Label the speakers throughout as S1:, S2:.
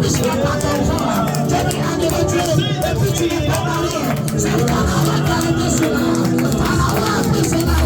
S1: tu n'as pas d'enfant, tu es regardé de Dieu, et puis tu n'es pas marié. C'est ton avoir qui a été cela. Ton avoir qui est cela.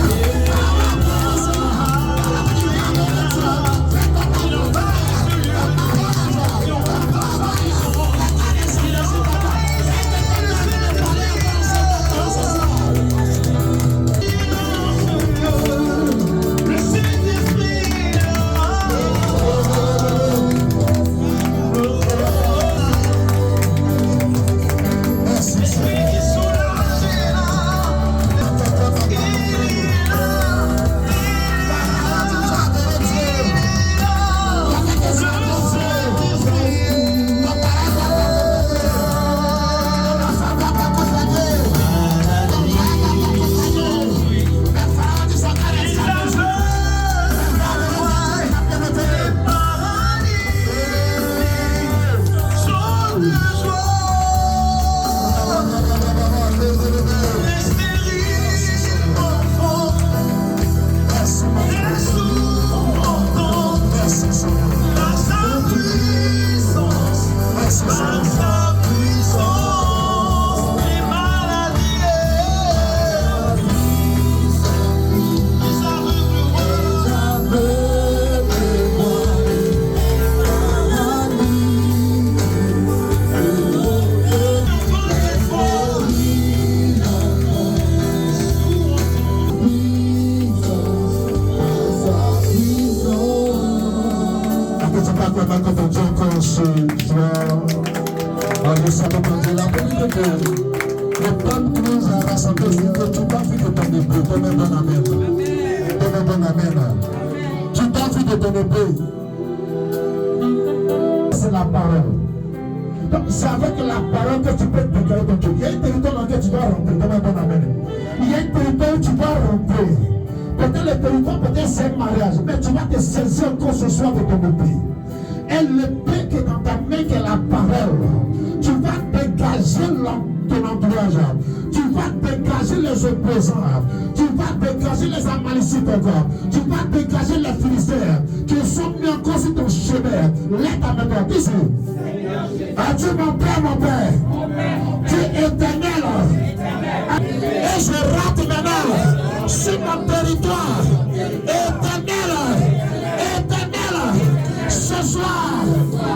S1: C'est la parole. Donc c'est avec la parole que tu peux déclarer ton Dieu. Il y a un territoire dans lequel tu dois rentrer. Donne-moi amen. Il y a un territoire où tu dois rentrer. Peut-être le territoire, peut-être c'est un mariage, mais tu vas te saisir encore ce soir de ton épée. Et l'épée qui est dans ta main, qui est la parole, tu vas dégager ton entourage. Tu vas dégager les opposants. Tu vas dégager les amalicites encore. Tu vas dégager les Philistins qui sont mis encore sur ton chemin. Lève ta main ici. As-tu mon Père? Tu es éternel. Et je rate maintenant sur mon territoire. Éternel.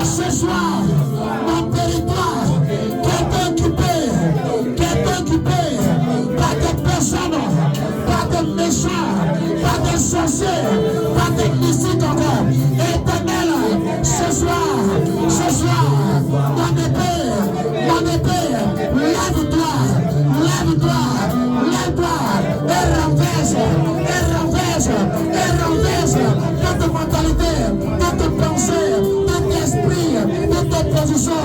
S1: Ce soir, mon territoire qui est occupé par des personnes, par des méchants, par des sorciers, par des mystiques encore. Éternel, ce soir, mon épée, lève-toi, et renverse notre mentalité, notre pensée, notre esprit, notre position.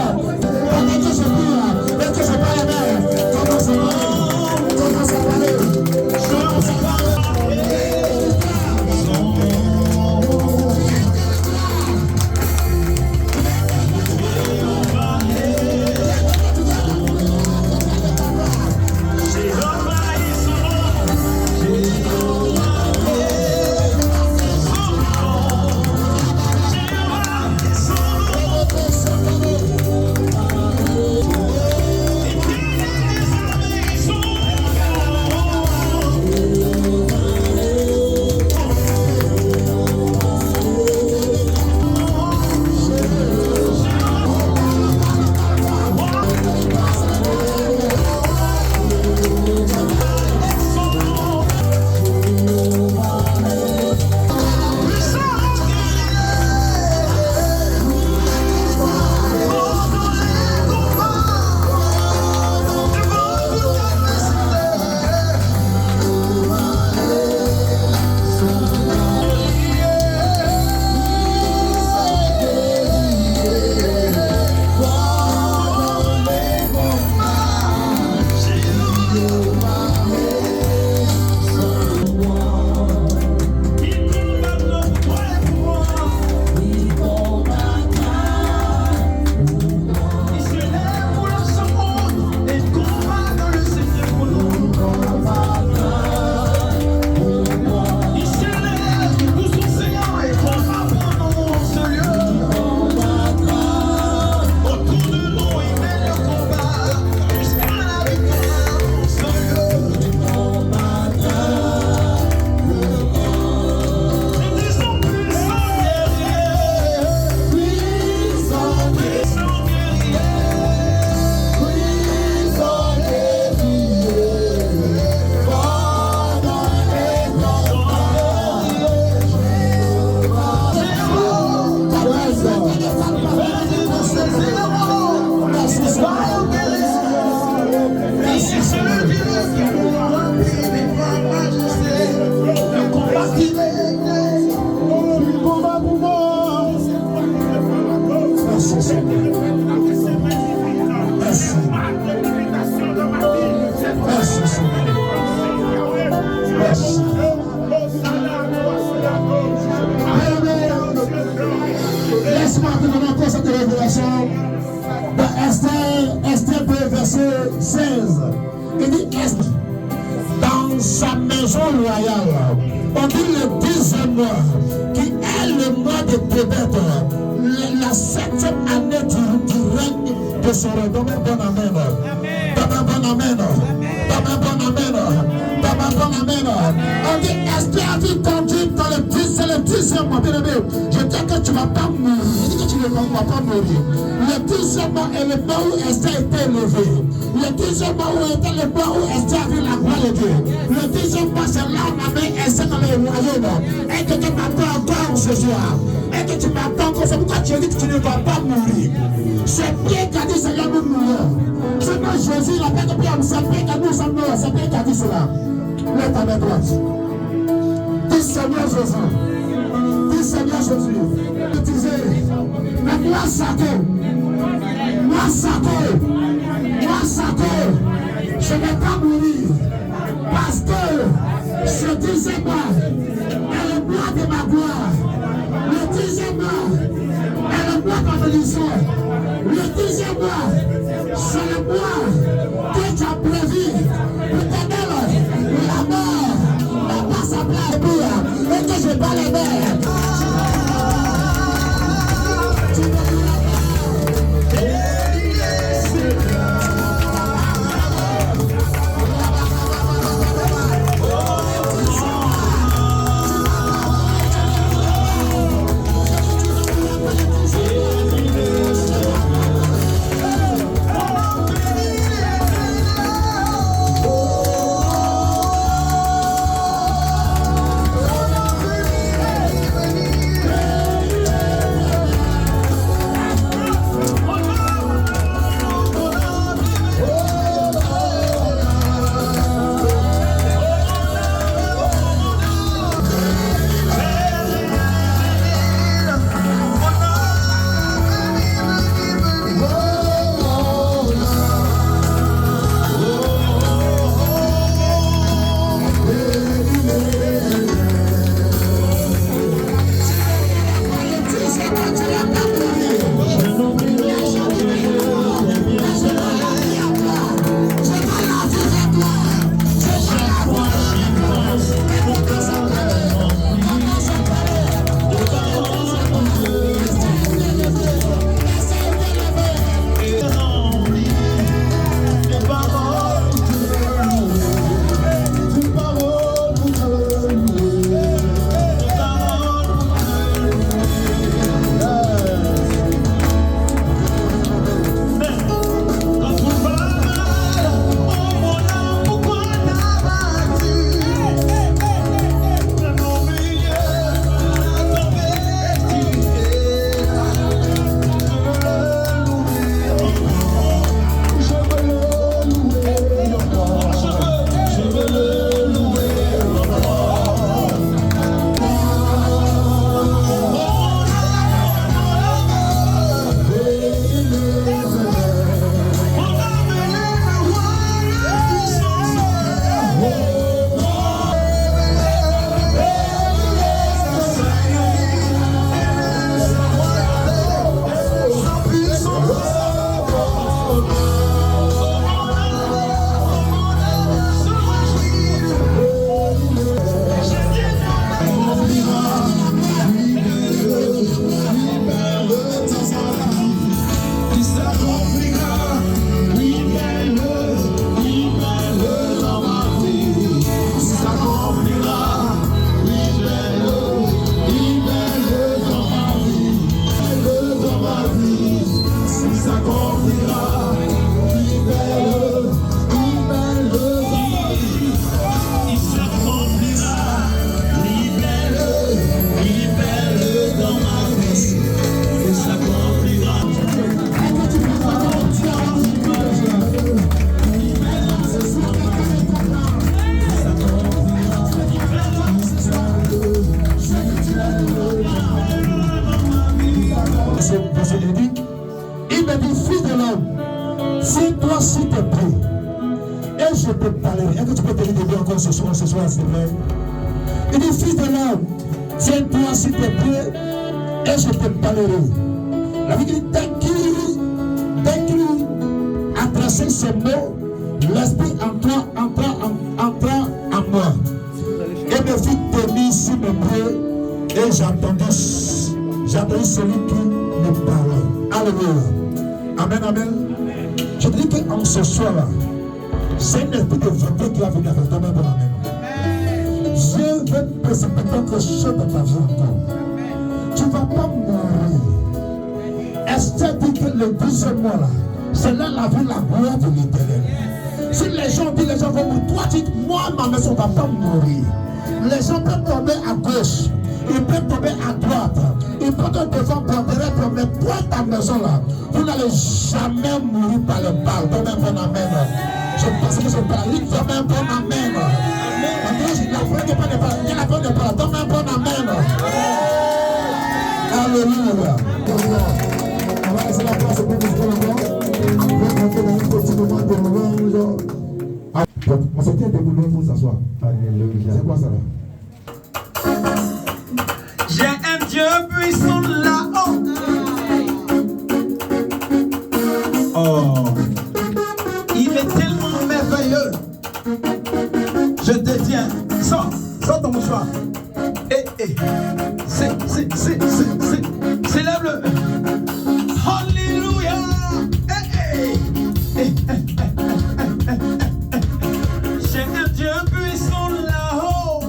S1: Seigneur. Merci. Merci, Seigneur. Merci. Laisse-moi te donner encore cette révélation dans Esther 2, verset 16. Il dit Esther, dans sa maison royale, on dit le 10e mois, qui est le mois de Tébet, la 7e année du règne de son roi. Donne un bon amen. Donne un bon amen. Donne un bon amen. Donne un bon amen. On dit Esther a vu conduite dans le 10e mois. Bien aimé, je dis que tu ne vas pas mourir. Je dis que tu ne vas pas mourir. Le 10e mois est le mois où Esther était élevée. Le 10e mois où était le mois où Esther a vu la gloire de Dieu. Le 10e mois, c'est là où on a mis Esther dans le royaume. Et que tu m'attends encore ce soir. Et que tu m'attends encore. C'est pourquoi tu dis que tu ne vas pas mourir. C'est Pierre qui a dit Seigneur, nous mourons. Seigneur Jésus, il a fait que Pierre, c'est Pierre qui a dit nous sommes morts. C'est Pierre qui a dit cela. Lève ta main droite. Dis Seigneur Jésus. Dis Seigneur Jésus. Utilisez la gloire sacrée. Moi sacrée. Moi sacré, je ne vais pas mourir parce que ce 10e mois est le mois de ma gloire. Le 10e mois est le mois de ma bénédiction. Le 10e mois, c'est le mois que tu as prévu. L'Éternel, la mort n'a pas sa place et que je bats les mers. Tiens-toi sur tes pieds. Et je te parlerai. Est-ce que tu peux te dire encore ce soir, s'il te plaît? Il dit, fils de l'homme, tiens-toi sur tes pieds et je te parlerai. La Bible dit, dès qu'il a tracé ces mots, l'esprit entra en moi. Et me fit tenir sur mes pieds et j'entendis celui qui me parlait. Alléluia. Amen, amen. Je dis qu'en ce soir-là, c'est un esprit de vérité qui a venu avec toi-même. Amen. Dieu veut précipiter quelque chose dans ta vie encore. Tu ne vas pas mourir. Esther dit que le 12e mois là, c'est là la vie, la gloire de l'Éternel. Si les gens disent les gens vont mourir, toi dis moi ma maison ne va pas mourir. Les gens peuvent tomber à gauche, ils peuvent tomber à droite, ils peuvent tomber devant, derrière, mais toi ta maison là, vous n'allez jamais mourir par le bal. Donne un bon amen. Je pense que je parle, donne un bon amen. La foi n'est pas de parole, la foi n'est pas là. Donne un bon amen. Alléluia. On va laisser la place pour nous faire on va rentrer dans un petit moment de louange. On se tient debout, il faut s'asseoir. Alléluia. C'est quoi ça là?
S2: J'ai un Dieu puissant là-haut. Oh, il est tellement merveilleux. Je te tiens. Sors ton mouchoir. Célèbre-le. Alléluia. J'ai un Dieu puissant là-haut.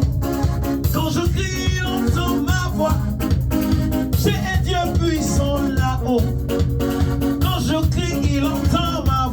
S2: Quand je crie, il entend ma voix. J'ai un Dieu puissant là-haut. Quand je crie, il entend ma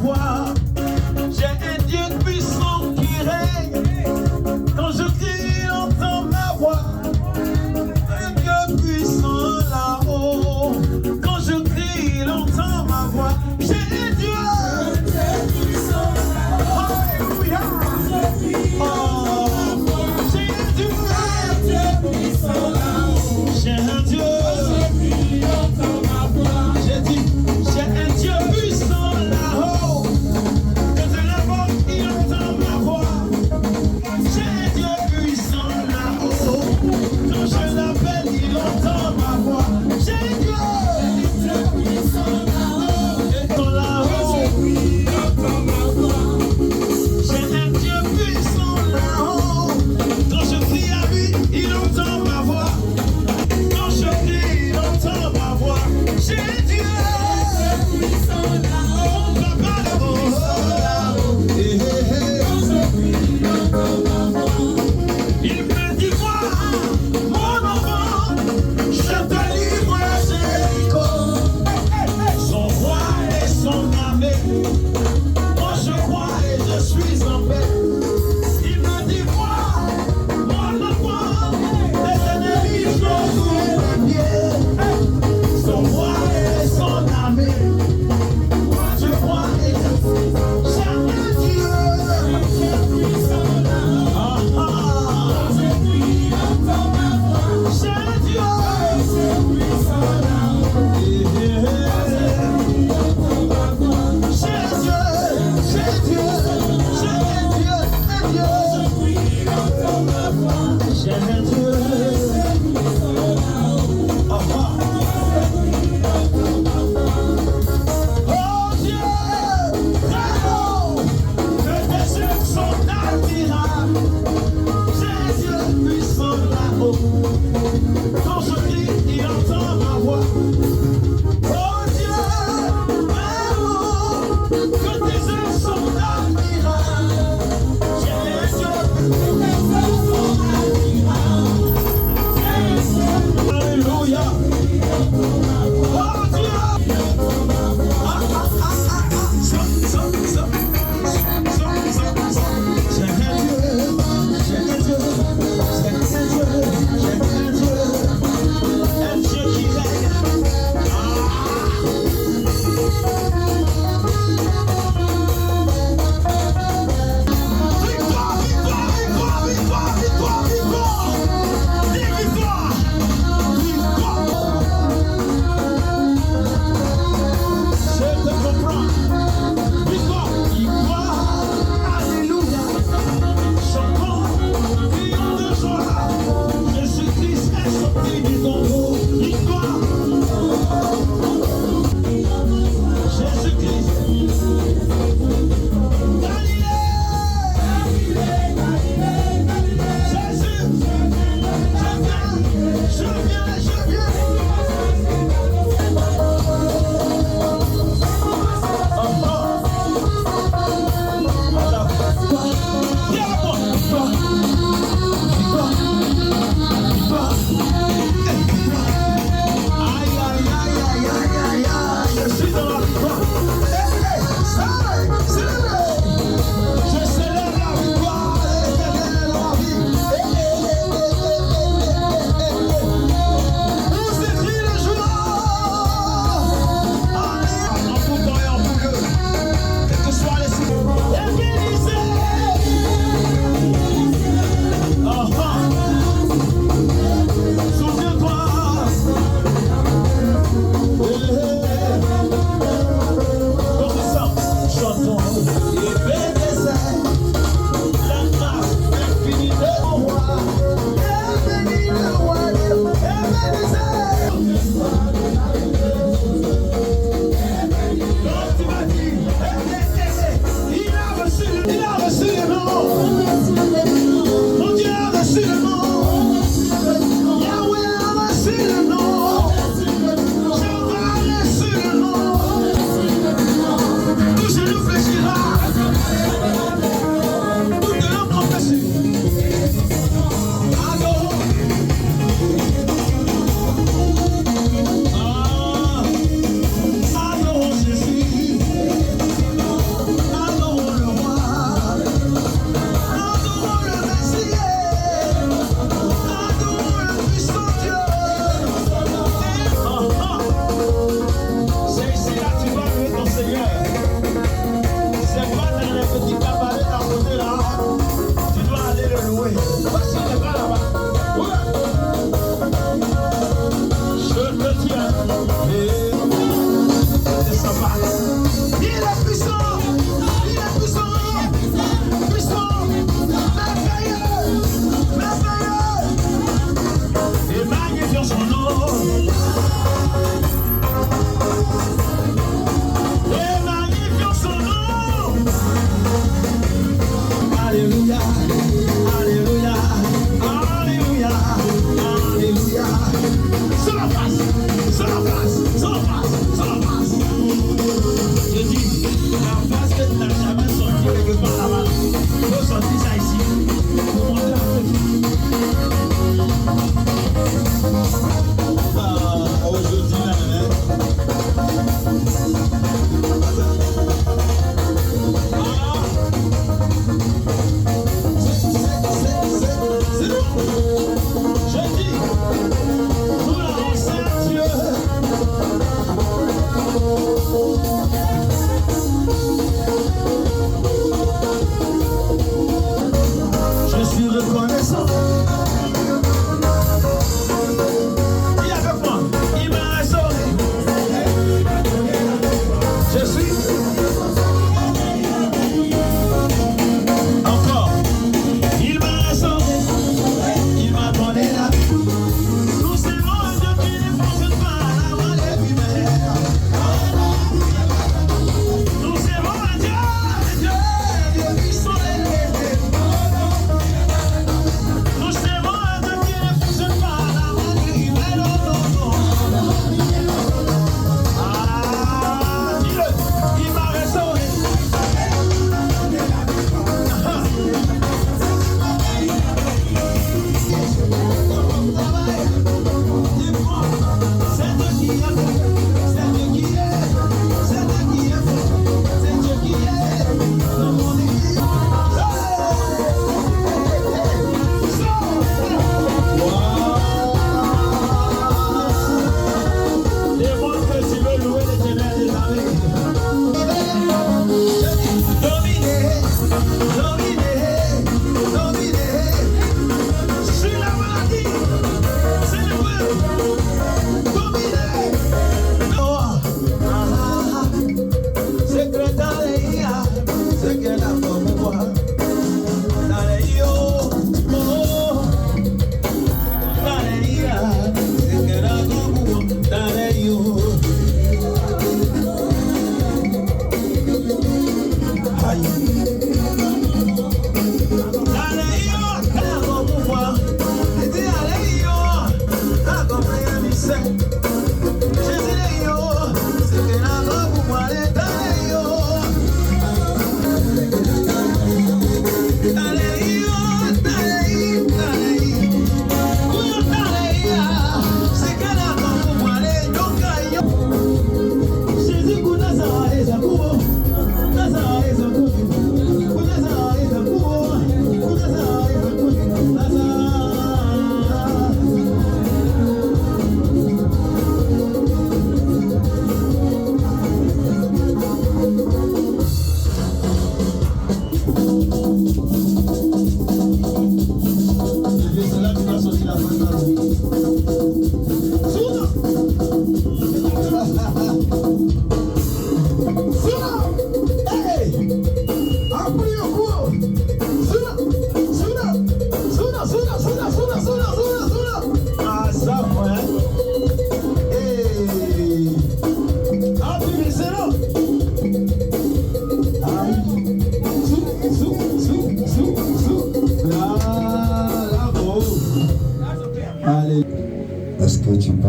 S1: Est-ce que tu peux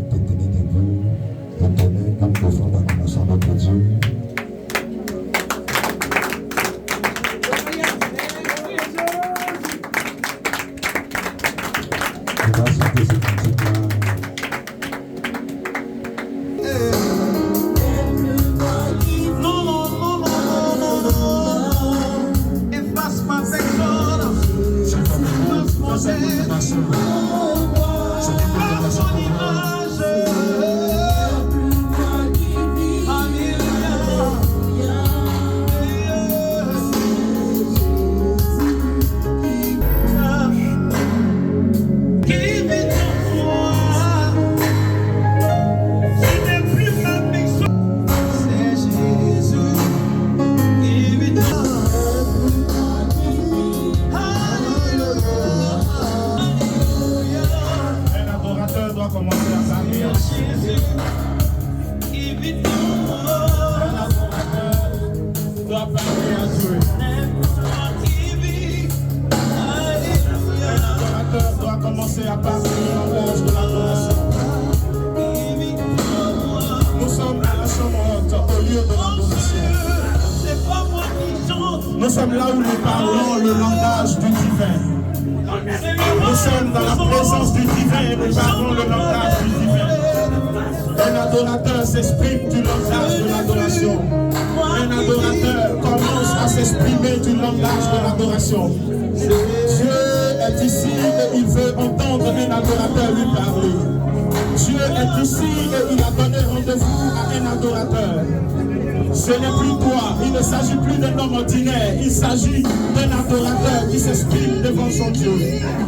S1: te tenir debout et donner une profonde acclamation à notre Dieu? On va chanter ce cantique-là.
S2: Non, non, non, non, non, non, non. Efface ma personne. Efface mon être. Par son image.
S1: À parler le langage de l'adoration. Nous sommes à la chambre haute, au lieu de l'adoration. Nous sommes là où nous parlons le langage du divin. Nous sommes dans la présence du divin et nous parlons le langage du divin. Un adorateur s'exprime du langage de l'adoration. Un adorateur commence à s'exprimer du langage de l'adoration. Dieu est ici et il veut entendre un adorateur lui parler. Dieu est ici et il a donné rendez-vous à un adorateur. Ce n'est plus toi, il ne s'agit plus d'un homme ordinaire, il s'agit d'un adorateur qui s'exprime devant son Dieu.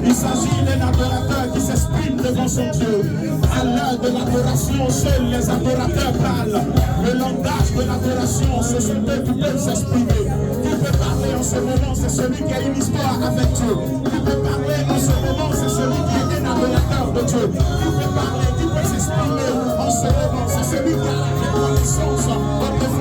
S1: Il s'agit d'un adorateur qui s'exprime devant son Dieu. À l'heure de l'adoration, seuls les adorateurs parlent. Le langage de l'adoration, ce sont eux qui peuvent s'exprimer. Qui peut parler en ce moment, c'est celui qui a une histoire avec Dieu. Qui peut parler en ce moment, c'est celui qui est un adorateur de Dieu. Qui peut parler, qui peut s'exprimer en ce moment, c'est celui qui a la reconnaissance au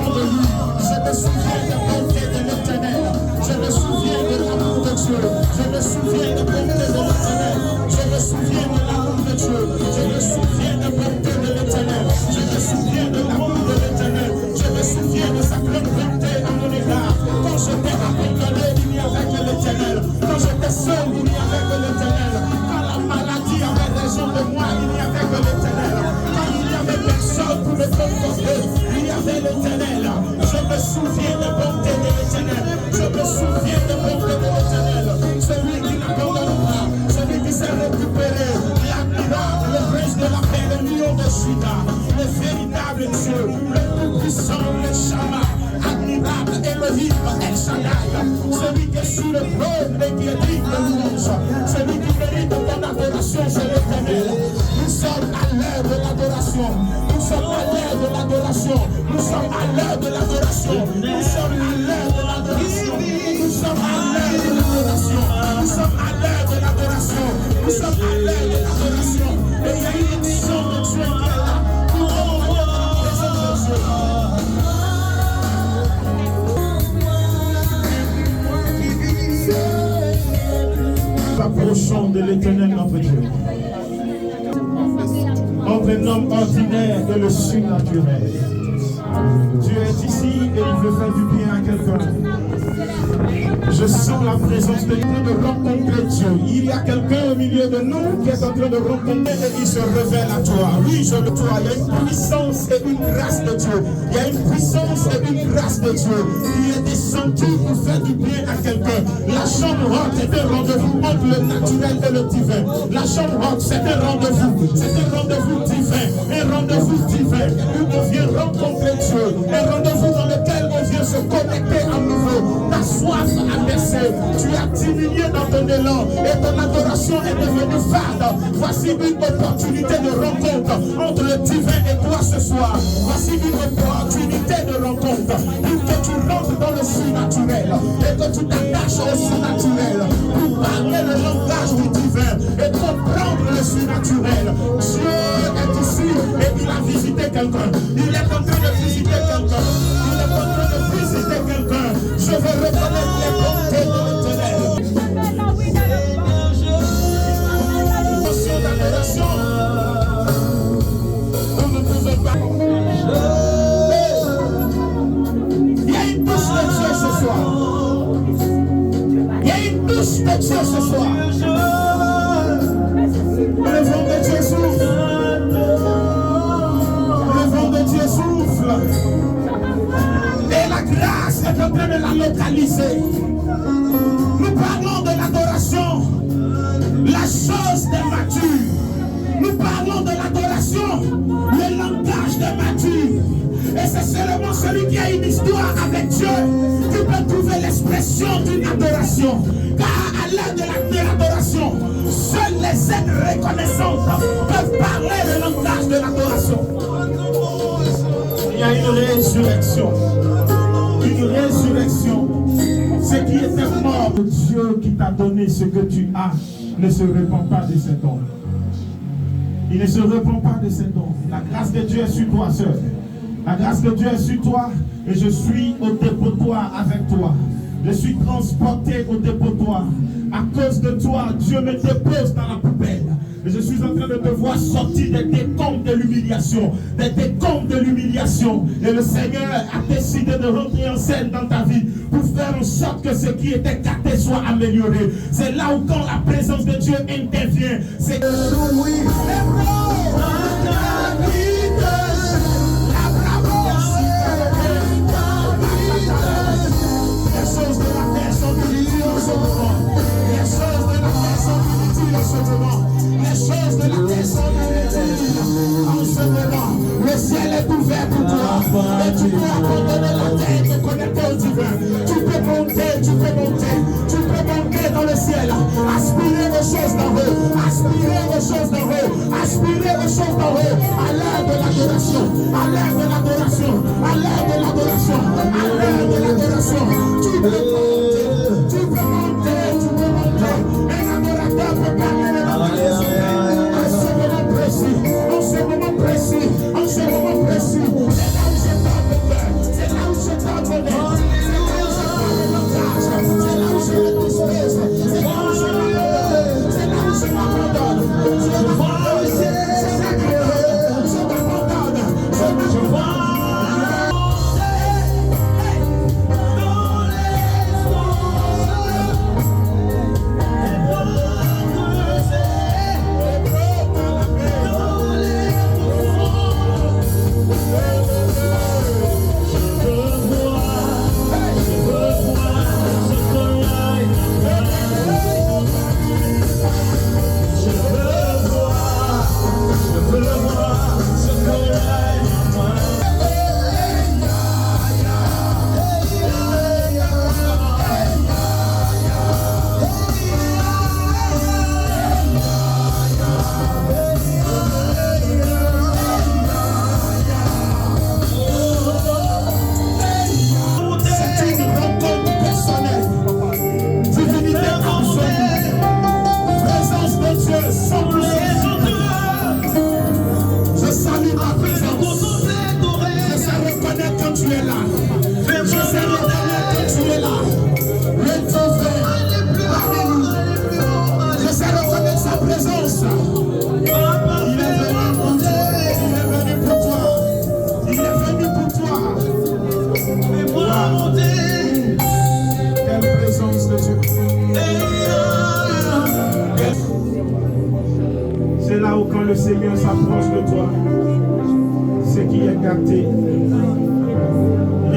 S1: de lui. Je me souviens des bontés de l'Éternel. Je me souviens de l'amour de Dieu. Je me souviens des bontés de l'Éternel. Je me souviens de l'amour de Dieu. Je me souviens des bontés de l'Éternel. Je me souviens de l'amour de l'Éternel. Je me souviens de sa grande bonté à mon égard. Quand j'étais abandonné, il y avait que l'Éternel. Quand j'étais seul, il y avait que l'Éternel. Quand la maladie avait raison de moi, il n'y avait que l'Éternel. Quand il n'y avait personne pour me conforter, il y avait l'Éternel. Je me souviens des bontés de l'Éternel. Je me souviens des bontés de l'Éternel. Celui qui n'abandonne pas, celui qui s'est récupéré, l'admirable, le prince de la paix, le lion de Juda, le véritable Dieu, le plus puissant, le Shama, admirable Elohim, El Shaddai, celui qui est sous le trône et qui est digne de louange, celui qui mérite ton adoration, c'est l'Éternel. Nous sommes à l'heure de l'adoration. Nous sommes à l'heure de l'adoration. Nous sommes à l'heure de l'adoration. Nous sommes à l'heure de l'adoration. Nous sommes à l'heure de l'adoration. Nous sommes à l'heure de l'adoration. Nous sommes à l'heure de l'adoration. Et il y a une action de Dieu qui est là. Nous allons aller dans la présence de Dieu. de l'Éternel notre Dieu. Entre l'homme ordinaire et le surnaturel. Dieu est ici et il veut faire du bien à quelqu'un. Je sens la présence de Dieu de rencontrer Dieu. Il y a quelqu'un au milieu de nous qui est en train de rencontrer et il se révèle à toi. Oui, je le vois. Il y a une puissance et une grâce de Dieu. Il y a une puissance et une grâce de Dieu qui est descendue pour faire du bien à quelqu'un. La chambre haute est un rendez-vous entre le naturel et le divin. La chambre haute, c'est un rendez-vous. C'est un rendez-vous divin. Un rendez-vous divin où on vient rencontrer Dieu. Un rendez-vous dans lequel on vient se connecter à nouveau. Ta soif a baissé. Tu as diminué dans ton élan et ton adoration est devenue fade. Voici une opportunité de rencontre entre le divin et toi ce soir. Voici une opportunité de rencontre pour que tu rentres dans le surnaturel et que tu t'attaches au surnaturel pour parler le langage du divin et comprendre le surnaturel. Dieu est ici et il a visité quelqu'un. Il est en train de visiter quelqu'un. Il est en train de visiter quelqu'un. Je veux reconnaître les bontés de l'Éternel. Notion d'adoration. Nous ne pouvons pas. Il y a une touche de Dieu ce soir. Il y a une touche de Dieu ce soir. Le vent de Dieu souffle. Le vent de Dieu souffle. Et la grâce est en train de la localiser. Nous parlons de l'adoration, la chose des matures. Nous parlons de l'adoration, le langage des matures. Et c'est seulement celui qui a une histoire avec Dieu qui peut trouver l'expression d'une adoration. Car à l'heure de l'adoration, seuls les êtres reconnaissants peuvent parler le langage de l'adoration. Il y a une résurrection. Une résurrection. Ce qui était mort, Dieu qui t'a donné ce que tu as ne se répand pas de cet homme. Il ne se répand pas de cet homme. La grâce de Dieu est sur toi, sœur. La grâce de Dieu est sur toi et je suis au dépotoir avec toi. Je suis transporté au dépotoir. À cause de toi, Dieu me dépose dans la poubelle. Et je suis en train de te voir sortir des décombres de l'humiliation. Des décombres de l'humiliation. Et le Seigneur a décidé de rentrer en scène dans ta vie pour faire en sorte que ce qui était gâté soit amélioré. C'est là où quand la présence de Dieu intervient, c'est... Les choses de la terre sont inutiles en ce moment. Le ciel est ouvert pour toi et tu peux abandonner la terre et te connecter au divin. Tu peux monter dans le ciel, aspirer aux choses d'en haut, aspirer aux choses d'en haut, aspirer aux choses d'en haut, à l'heure de l'adoration, à l'heure de l'adoration, à l'heure de l'adoration, à l'heure de l'adoration. Tu peux monter, tu peux monter, tu peux monter. Un adorateur peut parler de en ce moment précis, en ce moment précis, c'est là où je parle de cœur, c'est là où je parle de langage, c'est là où je me dispose, c'est là où je m'abandonne, c'est là où je m'abandonne,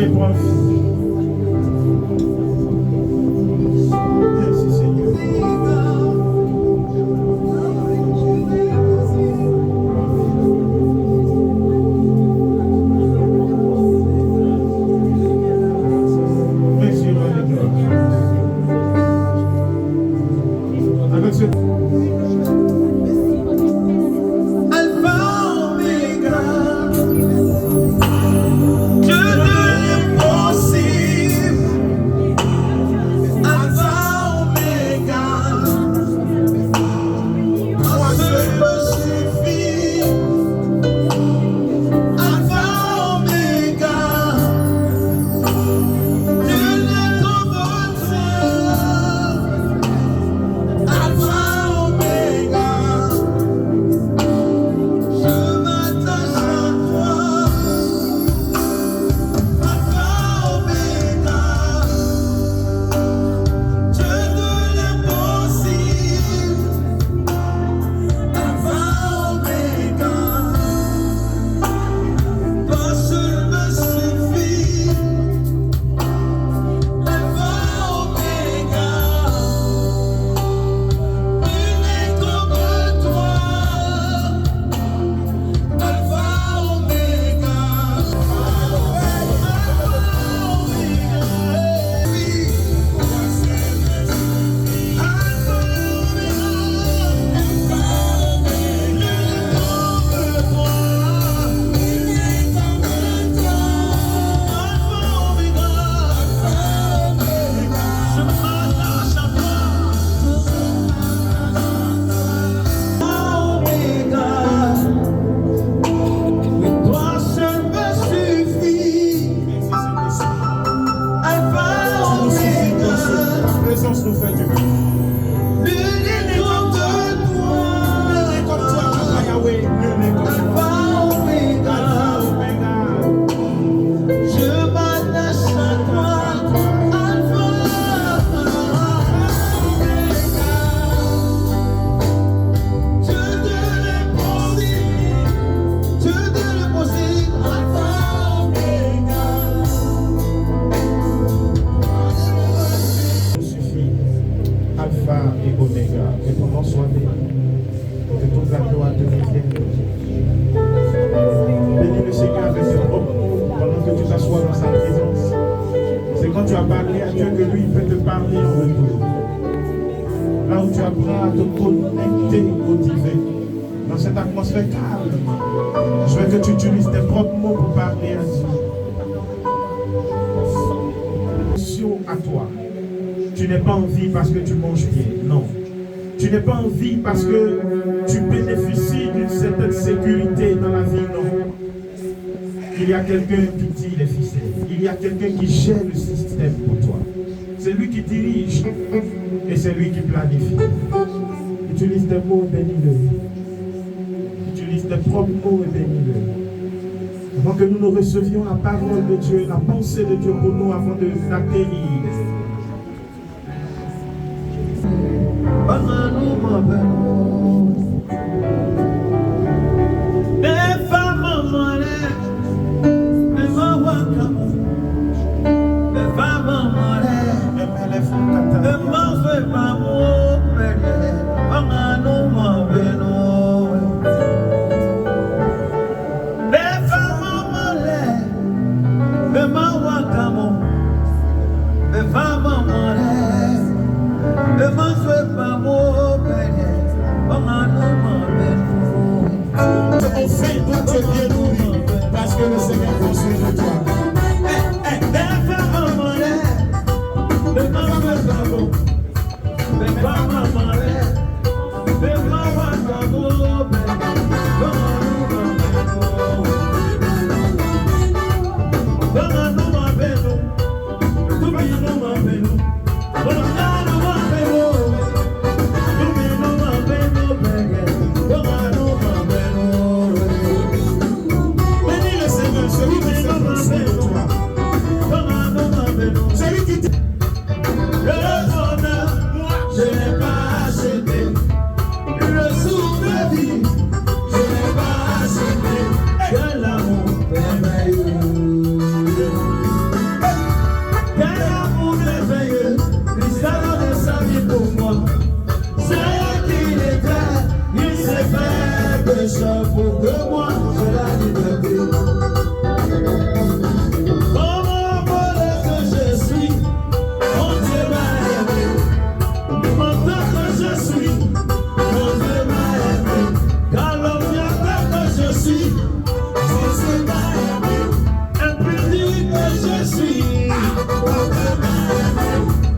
S3: et prends vie. Merci Seigneur. Merci roi de gloire. Avec ce nous fait du bien. Nul n'est comme toi, Papa Yahweh. Nul n'est comme toi. Alpha Omega. Je m'attache à toi, Alpha Omega. Dieu de l'impossible, Alpha Omega. Alpha et Oméga, que ton nom soit béni, que toute la gloire te revienne. Bénis le Seigneur avec ses propres mots pendant que tu t'assois dans sa présence. C'est quand tu as parlé à Dieu que lui peut te parler en retour. Là où tu apprends à te connecter, motiver, dans cette atmosphère calme, je veux que tu utilises tes propres mots pour parler à Dieu. À toi. Tu n'es pas en vie parce que tu manges bien, non. Tu n'es pas en vie parce que tu bénéficies d'une certaine sécurité dans la vie, non. Il y a quelqu'un qui tire les ficelles. Il y a quelqu'un qui gère le système pour toi. C'est lui qui dirige et c'est lui qui planifie. Utilise tes mots et bénis-le. Utilise tes propres mots et bénis-le. Avant que nous recevions la parole de Dieu, la pensée de Dieu pour nous avant d'atterrir. Parce que le Seigneur construit de toi.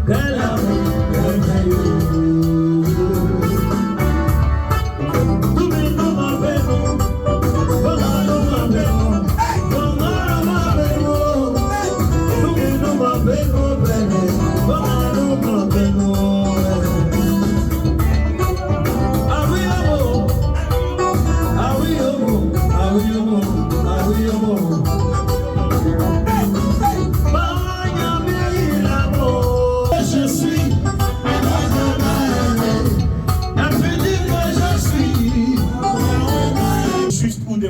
S2: Quel amour merveilleux.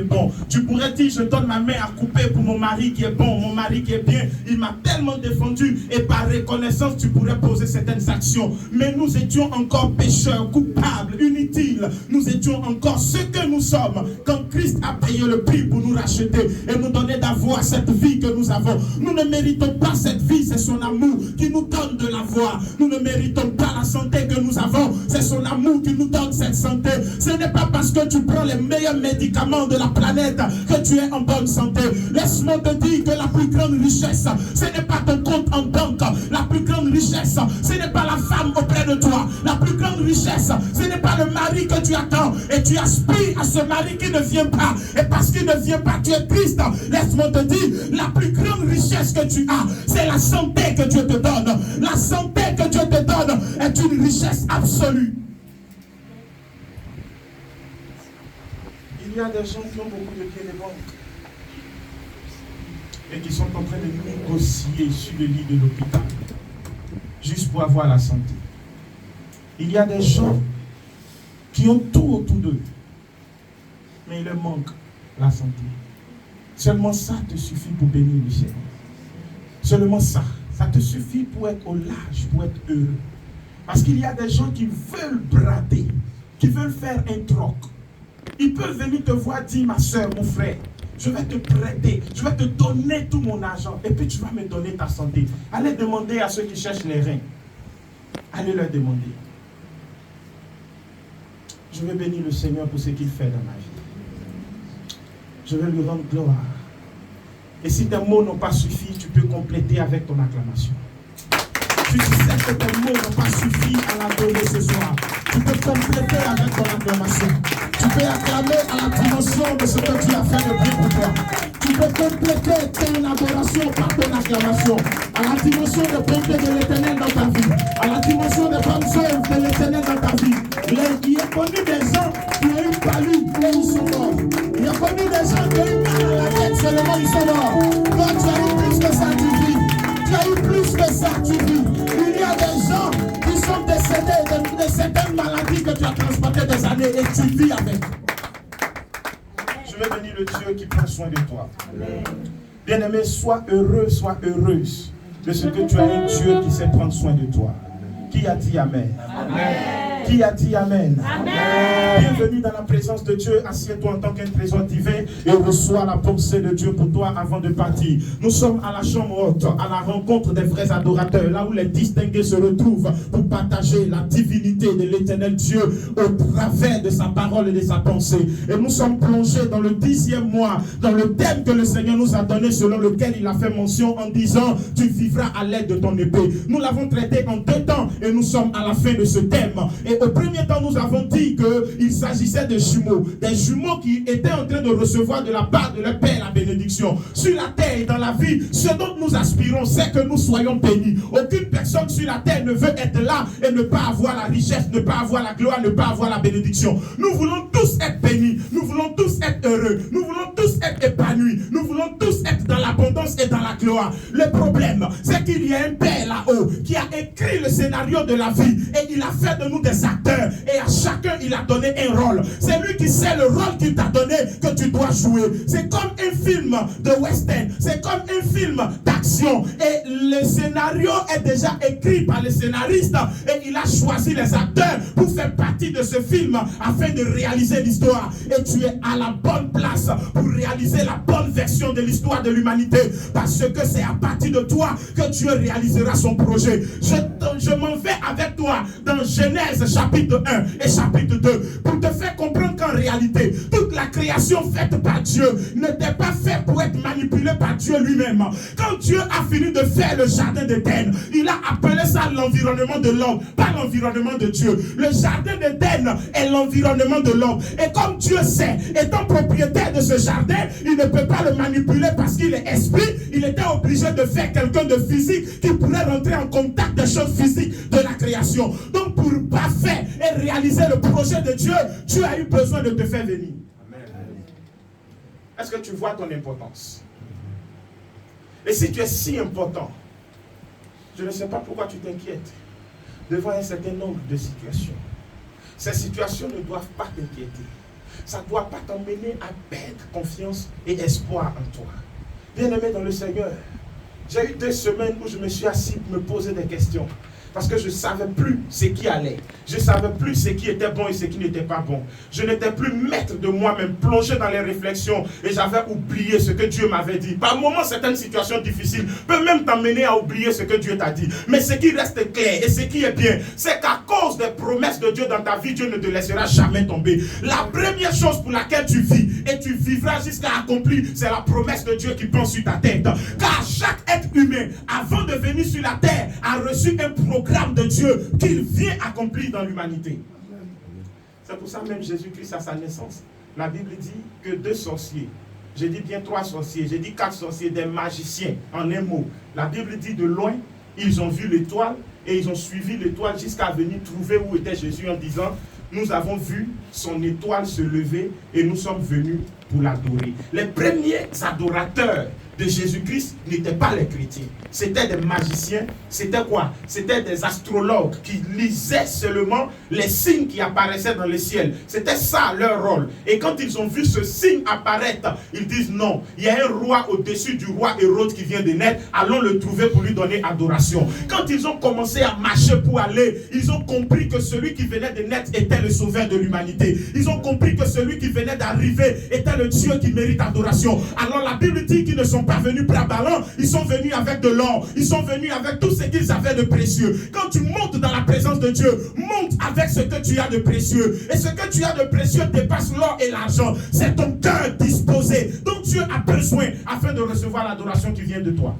S3: Bon, tu pourrais dire je donne ma main à couper pour mon mari qui est bon, mon mari qui est bien, il m'a tellement défendu et par reconnaissance tu pourrais poser certaines actions, mais nous étions encore pécheurs, coupables, inutiles, nous étions encore ce que nous sommes quand Christ a payé le prix pour nous racheter et nous donner d'avoir cette vie que nous avons. Nous ne méritons pas cette vie, c'est son amour qui nous donne de l'avoir. Nous ne méritons pas la santé que nous avons, c'est son amour qui nous donne cette santé. Ce n'est pas parce que tu prends les meilleurs médicaments de la planète que tu es en bonne santé. Laisse-moi te dire que la plus grande richesse, ce n'est pas ton compte en banque. La plus grande richesse, ce n'est pas la femme auprès de toi. La plus grande richesse, ce n'est pas le mari que tu attends et tu aspires à ce mari qui ne vient pas. Et parce qu'il ne vient pas, tu es triste. Laisse-moi te dire, la plus grande richesse que tu as, c'est la santé que Dieu te donne. La santé que Dieu te donne est une richesse absolue. Il y a des gens qui ont beaucoup de billets de banque et qui sont en train de négocier sur le lit de l'hôpital juste pour avoir la santé. Il y a des gens qui ont tout autour d'eux, mais il leur manque la santé. Seulement ça te suffit pour bénir le ciel. Seulement ça te suffit pour être au large, pour être heureux. Parce qu'il y a des gens qui veulent brader, qui veulent faire un troc. Ils peuvent venir te voir, dire ma soeur, mon frère, je vais te prêter, je vais te donner tout mon argent et puis tu vas me donner ta santé. Allez demander à ceux qui cherchent les reins. Allez leur demander. Je vais bénir le Seigneur pour ce qu'il fait dans ma vie. Je vais lui rendre gloire. Et si tes mots n'ont pas suffi, tu peux compléter avec ton acclamation. Si tu sais que tes mots n'ont pas suffi à l'adorer ce soir, tu peux compléter avec ton acclamation. Tu peux acclamer à la dimension de ce que tu as fait de bien pour toi. Tu peux compléter ton adoration par ton acclamation. À la dimension de bonté de l'Éternel dans ta vie. À la dimension de bonnes œuvres de l'Éternel dans ta vie. Il a connu des gens qui ont eu palu et ils sont morts. Il a connu des gens qui ont eu mal à la tête seulement ils sont morts. Toi tu as eu plus que ça, tu vis. Tu as eu plus que ça, tu vis. Il y a des gens qui sont décédés de certaines maladies que tu as transportées des années et tu vis avec. Je vais bénir le Dieu qui prend soin de toi. Bien-aimé, sois heureux, sois heureuse de ce que tu as un Dieu qui sait prendre soin de toi. Qui a dit Amen? Amen. Qui a dit Amen? Amen. Bienvenue dans la présence de Dieu. Assieds-toi en tant qu'un trésor divin et reçois la pensée de Dieu pour toi avant de partir. Nous sommes à la chambre haute, à la rencontre des vrais adorateurs, là où les distingués se retrouvent pour partager la divinité de l'Éternel Dieu au travers de sa parole et de sa pensée. Et nous sommes plongés dans le 10e mois, dans le thème que le Seigneur nous a donné, selon lequel il a fait mention en disant « Tu vivras à l'aide de ton épée ». Nous l'avons traité en 2 temps et nous sommes à la fin de ce thème. Et au premier temps, nous avons dit qu'il s'agissait de jumeaux. Des jumeaux qui étaient en train de recevoir de la part de leur Père la bénédiction. Sur la terre et dans la vie, ce dont nous aspirons, c'est que nous soyons bénis. Aucune personne sur la terre ne veut être là et ne pas avoir la richesse, ne pas avoir la gloire, ne pas avoir la bénédiction. Nous voulons tous être bénis. Nous voulons tous être heureux. Nous voulons tous être épanouis. Nous voulons tous être dans l'abondance et dans la gloire. Le problème, c'est qu'il y a un Père là-haut qui a écrit le scénario de la vie et il a fait de nous des acteurs et à chacun il a donné un rôle. C'est lui qui sait le rôle qu'il t'a donné que tu dois jouer. C'est comme un film de western, c'est comme un film d'action et le scénario est déjà écrit par le scénariste et il a choisi les acteurs pour faire partie de ce film afin de réaliser l'histoire. Et tu es à la bonne place pour réaliser la bonne version de l'histoire de l'humanité parce que c'est à partir de toi que Dieu réalisera son projet. Je m'en vais avec toi dans Genèse chapitre 1 et chapitre 2 pour te faire comprendre que
S1: qu'en réalité, toute la création faite par Dieu n'était pas faite pour être manipulée par Dieu lui-même. Quand Dieu a fini de faire le jardin d'Éden, il a appelé ça l'environnement de l'homme, pas l'environnement de Dieu. Le jardin d'Éden est l'environnement de l'homme. Et comme Dieu sait, étant propriétaire de ce jardin, il ne peut pas le manipuler parce qu'il est esprit. Il était obligé de faire quelqu'un de physique qui pourrait rentrer en contact des choses physiques de la création. Donc pour parfaire et réaliser le projet de Dieu, Dieu a eu besoin de te faire venir. Est-ce que tu vois ton importance? Et si tu es si important, je ne sais pas pourquoi tu t'inquiètes devant un certain nombre de situations. Ces situations ne doivent pas t'inquiéter. Ça ne doit pas t'emmener à perdre confiance et espoir en toi. Bien-aimé dans le Seigneur, j'ai eu 2 semaines où je me suis assis pour me poser des questions. Parce que je ne savais plus ce qui allait. Je ne savais plus ce qui était bon et ce qui n'était pas bon. Je n'étais plus maître de moi-même, plongé dans les réflexions. Et j'avais oublié ce que Dieu m'avait dit. Par moments, certaines situations difficiles peuvent même t'amener à oublier ce que Dieu t'a dit. Mais ce qui reste clair et ce qui est bien, c'est qu'à cause des promesses de Dieu dans ta vie, Dieu ne te laissera jamais tomber. La première chose pour laquelle tu vis, et tu vivras jusqu'à accomplir, c'est la promesse de Dieu qui prend sur ta tête. Car chaque être humain, avant de venir sur la terre, a reçu un programme de Dieu qu'il vient accomplir dans l'humanité. C'est pour ça même Jésus-Christ à sa naissance, la Bible dit que 2 sorciers, j'ai dit bien 3 sorciers, j'ai dit 4 sorciers, des magiciens en un mot. La Bible dit de loin, ils ont vu l'étoile et ils ont suivi l'étoile jusqu'à venir trouver où était Jésus en disant, nous avons vu son étoile se lever et nous sommes venus pour l'adorer. Les premiers adorateurs de Jésus-Christ n'étaient pas les chrétiens. C'était des magiciens. C'était quoi? C'était des astrologues qui lisaient seulement les signes qui apparaissaient dans le ciel. C'était ça leur rôle. Et quand ils ont vu ce signe apparaître, ils disent non, il y a un roi au-dessus du roi Hérode qui vient de naître. Allons le trouver pour lui donner adoration. Quand ils ont commencé à marcher pour aller, ils ont compris que celui qui venait de naître était le sauveur de l'humanité. Ils ont compris que celui qui venait d'arriver était le Dieu qui mérite adoration. Alors la Bible dit qu'ils ne sont pas venus bras ballants, ils sont venus avec de l'or, ils sont venus avec tout ce qu'ils avaient de précieux. Quand tu montes dans la présence de Dieu, monte avec ce que tu as de précieux. Et ce que tu as de précieux dépasse l'or et l'argent. C'est ton cœur disposé dont Dieu a besoin afin de recevoir l'adoration qui vient de toi.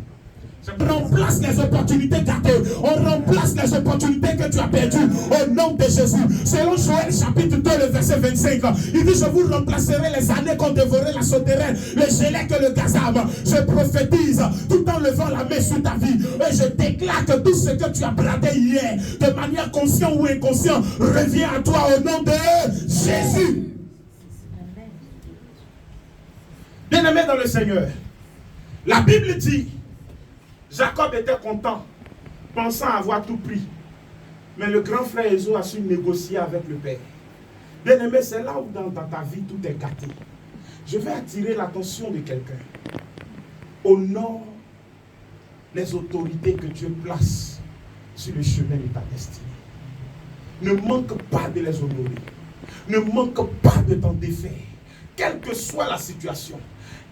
S1: On remplace les opportunités gâtées. On remplace les opportunités que tu as perdues au nom de Jésus. Selon Joël chapitre 2, le verset 25, il dit, je vous remplacerai les années qu'on dévorait la sauterelle, le gélec et le gazam. Je prophétise tout en levant la main sur ta vie. Et je déclare que tout ce que tu as bradé hier, de manière consciente ou inconsciente, revient à toi au nom de Jésus. Bien-aimé dans le Seigneur, la Bible dit, Jacob était content, pensant avoir tout pris. Mais le grand frère Ésaü a su négocier avec le père. Bien-aimé, c'est là où dans ta vie tout est gâté. Je vais attirer l'attention de quelqu'un. Honore les autorités que Dieu place sur le chemin de ta destinée. Ne manque pas de les honorer. Ne manque pas de t'en défaire. Quelle que soit la situation.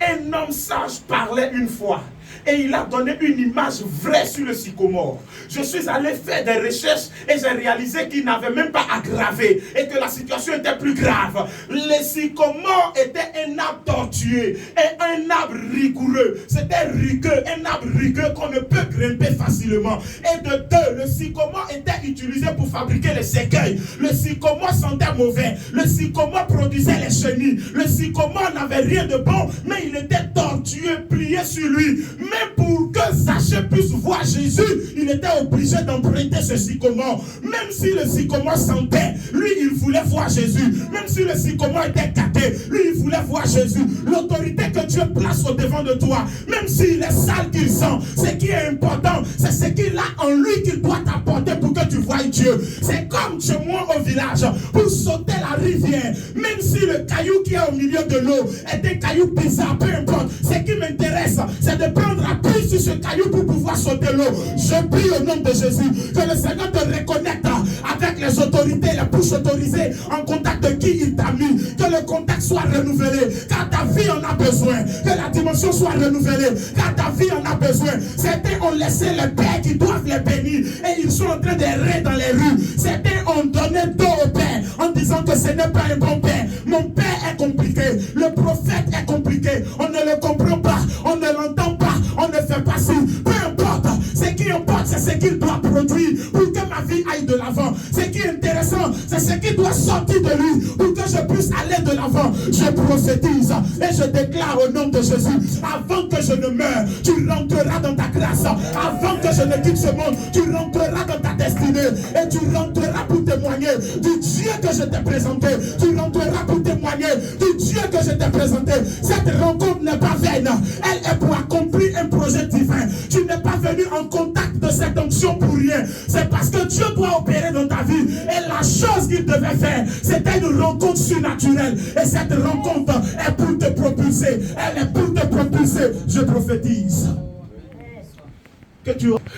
S1: Un homme sage parlait une fois et il a donné une image vraie sur le sycomore. Je suis allé faire des recherches et j'ai réalisé qu'il n'avait même pas aggravé et que la situation était plus grave. Le sycomore était un arbre tortueux et un arbre rigoureux. C'était rugueux, un arbre rugueux qu'on ne peut grimper facilement. Et de 2, le sycomore était utilisé pour fabriquer les cercueils. Le sycomore sentait mauvais. Le sycomore produisait les chenilles. Le sycomore n'avait rien de bon, mais il était tortueux, plié sur lui. Même pour que Zachée puisse voir Jésus, il était obligé d'emprunter ce sycomore. Même si le sycomore sentait, lui il voulait voir Jésus. Même si le sycomore était gâté, lui il voulait voir Jésus. L'autorité que Dieu place au devant de toi, même s'il est sale qu'il sent, ce qui est important, c'est ce qu'il a en lui qu'il doit t'apporter pour que tu voies Dieu. C'est comme chez moi au village, pour sauter la rivière, même si le caillou qui est au milieu de l'eau est un caillou bizarre, peu importe. Ce qui m'intéresse, c'est de prendre appui sur ce caillou pour pouvoir sauter l'eau. Je prie au nom de Jésus que le Seigneur te reconnecte avec les autorités, les bouches autorisées, en contact de qui il t'a mis. Que le contact soit renouvelé, car ta vie en a besoin. Que la dimension soit renouvelée, car ta vie en a besoin. Certains ont laissé les pères qui doivent les bénir et ils sont en train d'errer dans les rues. Certains ont donné dos au père en disant disant que ce n'est pas un bon père. Mon père est compliqué, le prophète est compliqué, on ne le comprend pas, on ne l'entend pas, on ne fait pas ci. Peu importe, ce qui importe, c'est ce qu'il doit produire pour que ma vie aille de l'avant. Ce qui est intéressant, c'est ce qui doit sortir de lui pour que je puisse aller de l'avant. Je prophétise et je déclare au nom de Jésus, avant que je ne meure, tu rentreras dans ta grâce. Avant que je ne quitte ce monde, tu rentreras dans ta destinée et tu rentreras pour témoigner du Dieu que je t'ai présenté. Tu rentreras pour témoigner du Dieu que je t'ai présenté. Cette rencontre n'est pas vaine, elle est pour accomplir un projet divin. Tu n'es pas venu en contact de cette onction pour rien. C'est parce que Dieu doit opérer dans ta vie. Et la chose qu'il devait faire, c'était une rencontre surnaturelle. Et cette rencontre est pour te propulser. Elle est pour te propulser. Je prophétise.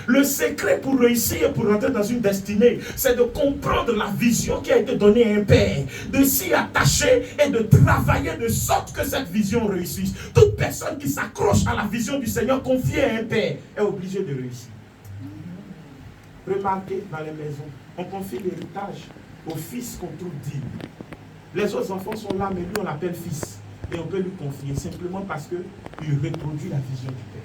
S3: Le secret pour réussir et pour rentrer dans une destinée, c'est de comprendre la vision qui a été donnée à un père, de s'y attacher et de travailler de sorte que cette vision réussisse. Toute personne qui s'accroche à la vision du Seigneur confiée à un père est obligée de réussir. Remarquez, dans les maisons, on confie l'héritage au fils qu'on trouve digne. Les autres enfants sont là, mais lui on l'appelle fils. Et on peut lui confier simplement parce qu'il reproduit la vision du père.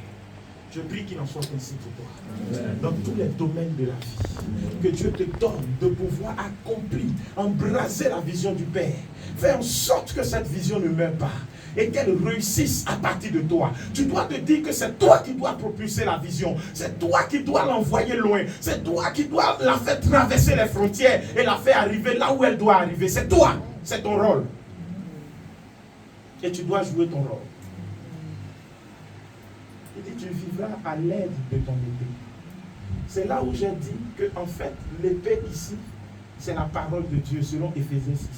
S3: Je prie qu'il en soit ainsi pour toi. Dans tous les domaines de la vie, que Dieu te donne de pouvoir accomplir, embraser la vision du Père. Fais en sorte que cette vision ne meure pas et qu'elle réussisse à partir de toi. Tu dois te dire que c'est toi qui dois propulser la vision. C'est toi qui dois l'envoyer loin. C'est toi qui dois la faire traverser les frontières et la faire arriver là où elle doit arriver. C'est toi. C'est ton rôle. Et tu dois jouer ton rôle. Il dit, tu vivras à l'aide de ton épée. C'est là où j'ai dit que, en fait, l'épée ici, c'est la parole de Dieu, selon Éphésiens 6.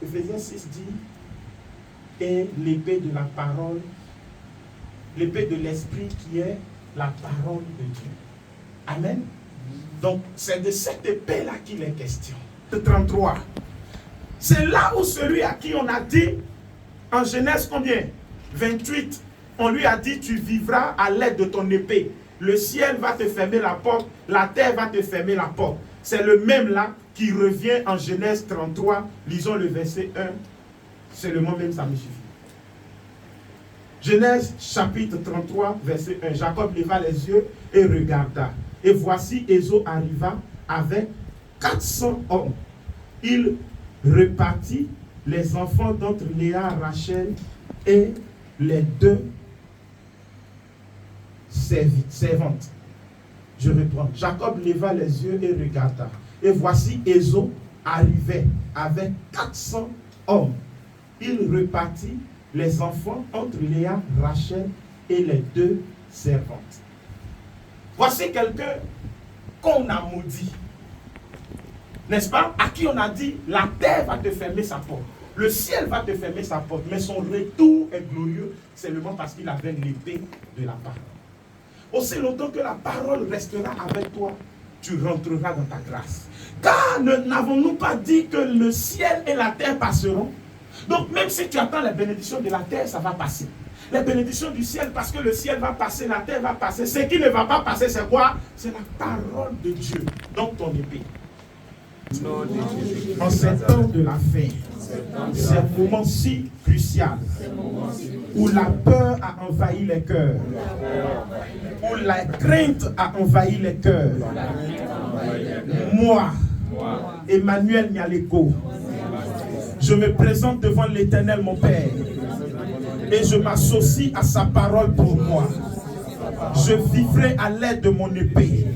S3: Éphésiens 6 dit, et l'épée de la parole, l'épée de l'esprit qui est la parole de Dieu. Amen. Donc, c'est de cette épée-là qu'il est question. De 33. C'est là où celui à qui on a dit, en Genèse combien? 28. On lui a dit, tu vivras à l'aide de ton épée. Le ciel va te fermer la porte, la terre va te fermer la porte. C'est le même là qui revient en Genèse 33. Lisons le verset 1. C'est le mot même, ça me suffit. Genèse chapitre 33, verset 1. Jacob leva les yeux et regarda. Et voici Ésaü arriva avec 400 hommes. Il repartit les enfants d'entre Léa, Rachel et les deux servantes. Je reprends. Jacob leva les yeux et regarda. Et voici Ésaü arrivait avec 400 hommes. Il repartit les enfants entre Léa, Rachel et les deux servantes. Voici quelqu'un qu'on a maudit. N'est-ce pas? À qui on a dit, la terre va te fermer sa porte. Le ciel va te fermer sa porte. Mais son retour est glorieux seulement parce qu'il avait l'épée de la parole. Aussi longtemps que la parole restera avec toi, tu rentreras dans ta grâce. Car n'avons-nous pas dit que le ciel et la terre passeront? Donc même si tu attends les bénédictions de la terre, ça va passer. Les bénédictions du ciel, parce que le ciel va passer, la terre va passer. Ce qui ne va pas passer, c'est quoi? C'est la parole de Dieu, donc ton épée. En ces temps de la fin, ces moments si cruciaux, où la peur a envahi les cœurs, où la crainte a envahi les cœurs, moi, Emmanuel Nyaleko, je me présente devant l'Éternel mon Père et je m'associe à sa parole pour moi. Je vivrai à l'aide de mon épée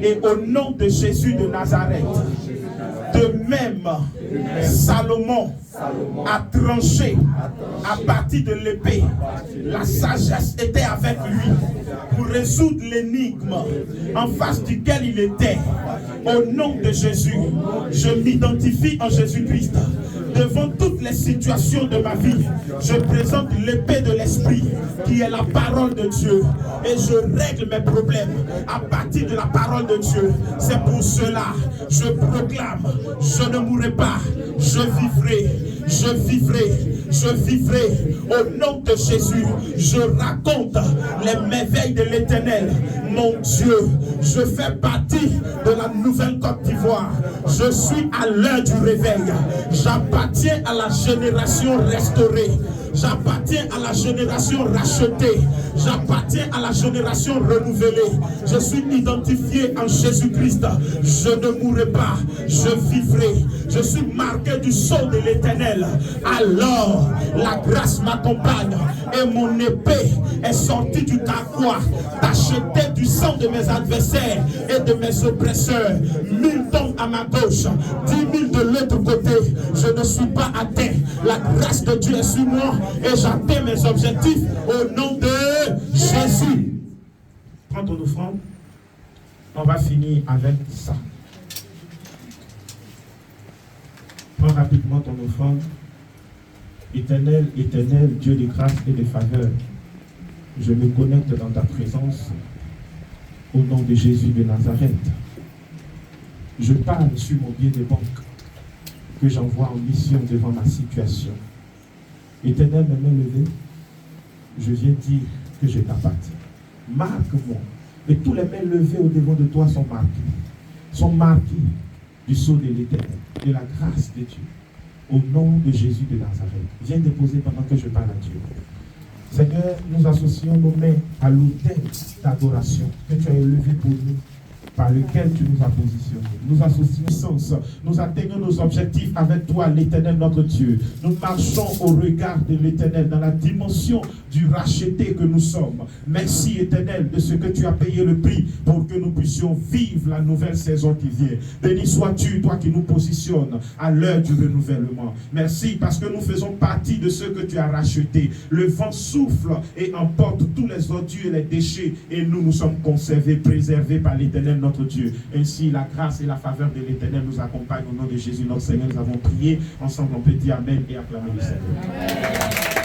S3: et au nom de Jésus de Nazareth. De même, Salomon a tranché à partir de l'épée. La sagesse était avec lui pour résoudre l'énigme en face duquel il était. Au nom de Jésus, je m'identifie en Jésus-Christ. Devant toutes les situations de ma vie, je présente l'épée de l'esprit qui est la parole de Dieu et je règle mes problèmes à partir de la parole de Dieu. C'est pour cela je proclame, je ne mourrai pas, je vivrai, je vivrai, je vivrai. Au nom de Jésus, je raconte les merveilles de l'Éternel. Mon Dieu, Je fais partie de la nouvelle Côte d'Ivoire. Je suis à l'heure du réveil. J'appartiens à la génération restaurée. J'appartiens à la génération rachetée. J'appartiens à la génération renouvelée. Je suis identifié en Jésus-Christ. Je ne mourrai pas, je vivrai. Je suis marqué du sceau de l'Éternel. Alors, la grâce m'accompagne et mon épée est sortie du carquois, tacheté du sang de mes adversaires et de mes oppresseurs. 1000 tombent à ma gauche, 10 000 de l'autre côté. Je ne suis pas atteint. La grâce de Dieu est sur moi et j'atteins mes objectifs au nom de Jésus. Prends ton offrande. On va finir avec ça. Prends rapidement ton offrande. Éternel, éternel, Dieu de grâce et de faveur, je me connecte dans ta présence au nom de Jésus de Nazareth. Je parle sur mon billet de banque que j'envoie en mission devant ma situation. Éternel, mes mains levées, je viens dire que je t'appartiens. Marque-moi. Et tous les mains levées au-devant de toi sont marquées du sceau de l'Éternel, de la grâce de Dieu. Au nom de Jésus de Nazareth. Viens déposer pendant que je parle à Dieu. Seigneur, nous associons nos mains à l'autel d'adoration que tu as élevé pour nous, par lequel tu nous as positionnés. Nous associons sens, nous atteignons nos objectifs avec toi, l'Éternel notre Dieu. Nous marchons au regard de l'Éternel dans la dimension du racheté que nous sommes. Merci, Éternel, de ce que tu as payé le prix pour que nous puissions vivre la nouvelle saison qui vient. Béni sois-tu, toi qui nous positionnes à l'heure du renouvellement. Merci parce que nous faisons partie de ceux que tu as rachetés. Le vent souffle et emporte tous les ordures et les déchets et nous sommes conservés, préservés par l'Éternel notre Dieu. Ainsi, la grâce et la faveur de l'Éternel nous accompagnent au nom de Jésus notre Seigneur. Nous avons prié. Ensemble, on peut dire Amen et acclamer le Seigneur. Amen.